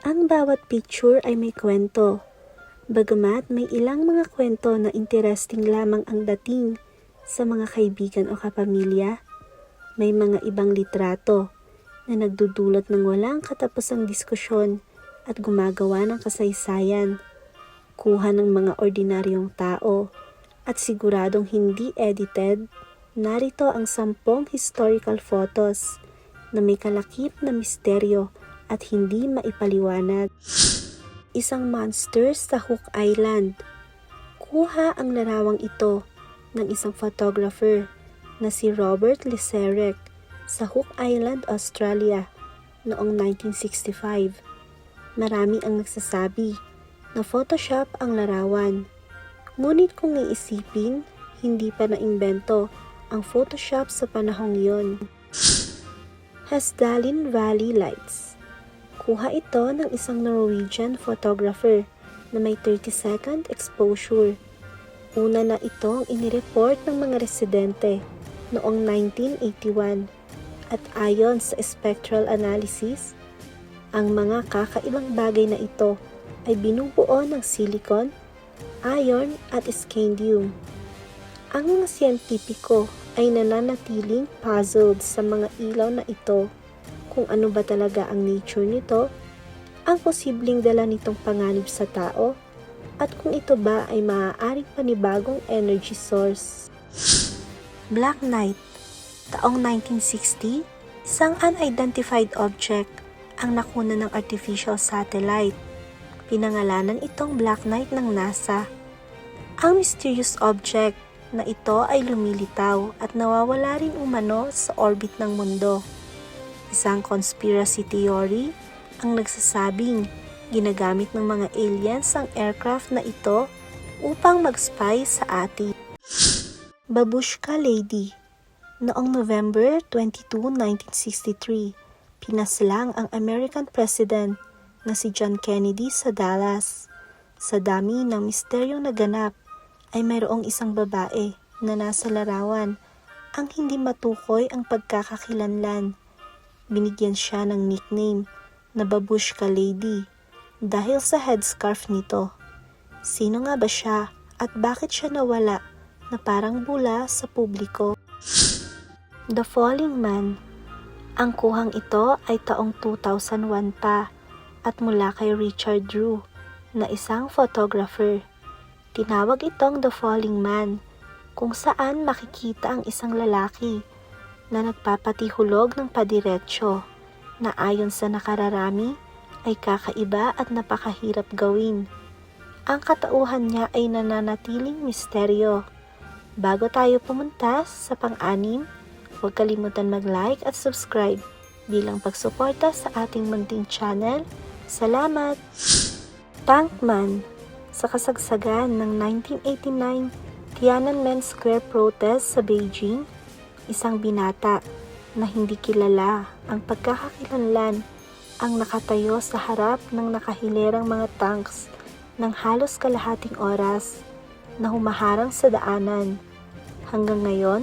Ang bawat picture ay may kwento. Bagamat may ilang mga kwento na interesting lamang ang dating sa mga kaibigan o kapamilya, may mga ibang litrato na nagdudulot ng walang katapusang diskusyon at gumagawa ng kasaysayan. Kuha ng mga ordinaryong tao at siguradong hindi edited. Narito ang 10 historical photos na may kalakip na misteryo at hindi maipaliwanag. Isang monster sa Cook Island. Kuha ang larawang ito ng isang photographer na si Robert Leserek sa Cook Island, Australia noong 1965. Marami ang nagsasabi na Photoshop ang larawan. Ngunit kung iisipin, hindi pa naimbento ang Photoshop sa panahong yon. Hesdalin Valley Lights. Kuha ito ng isang Norwegian photographer na may 30-second exposure. Una na itong inireport ng mga residente noong 1981 at ayon sa spectral analysis, ang mga kakaibang bagay na ito ay binubuo ng silicon, iron at scandium. Ang mga siyentipiko ay nananatiling puzzled sa mga ilaw na ito kung ano ba talaga ang nature nito, ang posibleng dala nitong panganib sa tao, at kung ito ba ay maaaring panibagong energy source. Black Knight. Taong 1960, isang unidentified object ang nakuna ng artificial satellite. Pinangalanan itong Black Knight ng NASA. Ang mysterious object na ito ay lumilitaw at nawawala rin umano sa orbit ng mundo. Isang conspiracy theory ang nagsasabing ginagamit ng mga aliens ang aircraft na ito upang mag-spy sa atin. Babushka Lady. Noong November 22, 1963, pinaslang ang American President na si John Kennedy sa Dallas. Sa dami ng misteryong naganap, ay mayroong isang babae na nasa larawan ang hindi matukoy ang pagkakakilanlan. Binigyan siya ng nickname na Babushka Lady dahil sa headscarf nito. Sino nga ba siya at bakit siya nawala na parang bula sa publiko? The Falling Man. Ang kuhang ito ay taong 2001 pa at mula kay Richard Drew na isang photographer. Tinawag itong The Falling Man kung saan makikita ang isang lalaki na nagpapatihulog ng padiretsyo na ayon sa nakararami ay kakaiba at napakahirap gawin. Ang katauhan niya ay nananatiling misteryo. Bago tayo pumunta sa pang-anim, huwag kalimutan mag-like at subscribe bilang pagsuporta sa ating munting channel. Salamat! Tankman. Sa kasagsagan ng 1989 Tiananmen Square protest sa Beijing, isang binata na hindi kilala ang pagkakakilanlan ang nakatayo sa harap ng nakahilerang mga tanks ng halos kalahating oras na humaharang sa daanan. Hanggang ngayon,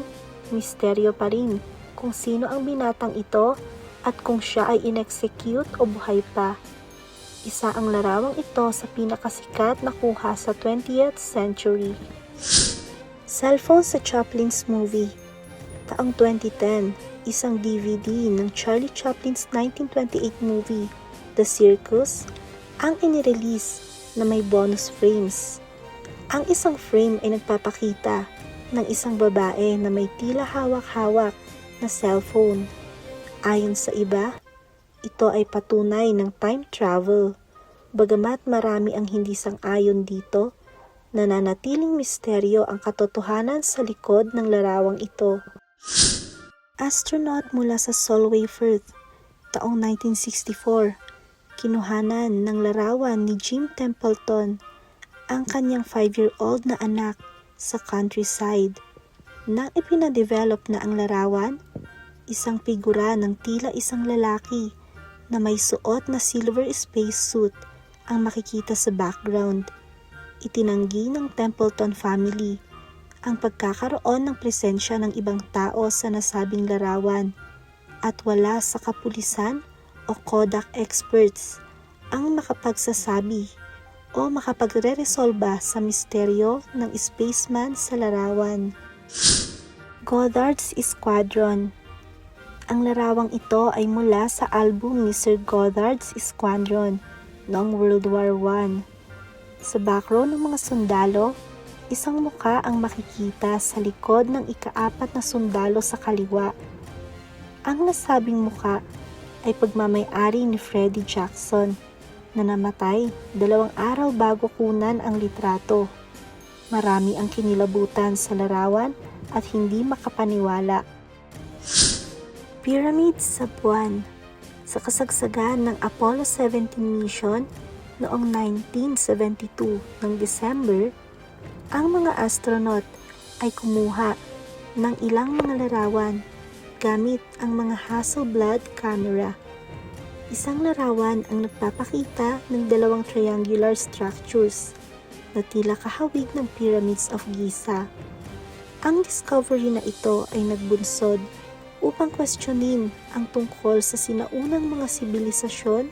misteryo pa rin kung sino ang binatang ito at kung siya ay inexecute o buhay pa. Isa ang larawang ito sa pinakasikat na kuha sa 20th century. Cellphone sa Chaplin's movie. Taong 2010, isang DVD ng Charlie Chaplin's 1928 movie, The Circus, ang inirelease na may bonus frames. Ang isang frame ay nagpapakita ng isang babae na may tila hawak-hawak na cellphone. Ayon sa iba, ito ay patunay ng time travel. Bagamat marami ang hindi sang-ayon dito, nananatiling misteryo ang katotohanan sa likod ng larawang ito. Astronaut mula sa Solway Firth, taong 1964, kinuhanan ng larawan ni Jim Templeton, ang kanyang 5-year-old na anak sa countryside. Nang ipinadevelop na ang larawan, isang figura ng tila isang lalaki na may suot na silver spacesuit ang makikita sa background. Itinanggi ng Templeton family ang pagkakaroon ng presensya ng ibang tao sa nasabing larawan at wala sa kapulisan o Kodak experts ang makapagsasabi o makapagre-resolba sa misteryo ng spaceman sa larawan. Goddard's Squadron. Ang larawang ito ay mula sa album ni Sir Goddard's Squadron noong World War I. Sa background ng mga sundalo, isang muka ang makikita sa likod ng ika-4 na sundalo sa kaliwa. Ang nasabing muka ay pagmamay-ari ni Freddie Jackson na namatay 2 araw bago kunan ang litrato. Marami ang kinilabutan sa larawan at hindi makapaniwala. Pyramids sa buwan. Sa kasagsagan ng Apollo 17 mission noong 1972 ng December, ang mga astronaut ay kumuha ng ilang mga larawan gamit ang mga Hasselblad camera. Isang larawan ang nagpapakita ng 2 triangular structures na tila kahawig ng Pyramids of Giza. Ang discovery na ito ay nagbunsod upang questionin ang tungkol sa sinaunang mga sibilisasyon,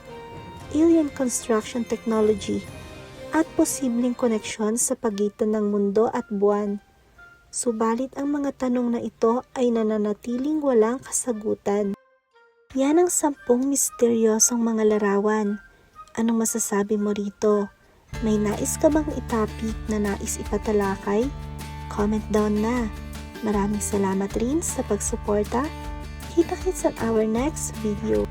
alien construction technology, at posibleng koneksyon sa pagitan ng mundo at buwan. Subalit ang mga tanong na ito ay nananatiling walang kasagutan. Yan ang 10 misteryosong mga larawan. Anong masasabi mo rito? May nais ka bang itapik na nais ipatalakay? Comment down na. Maraming salamat rin sa pagsuporta. Kita-kits on our next video.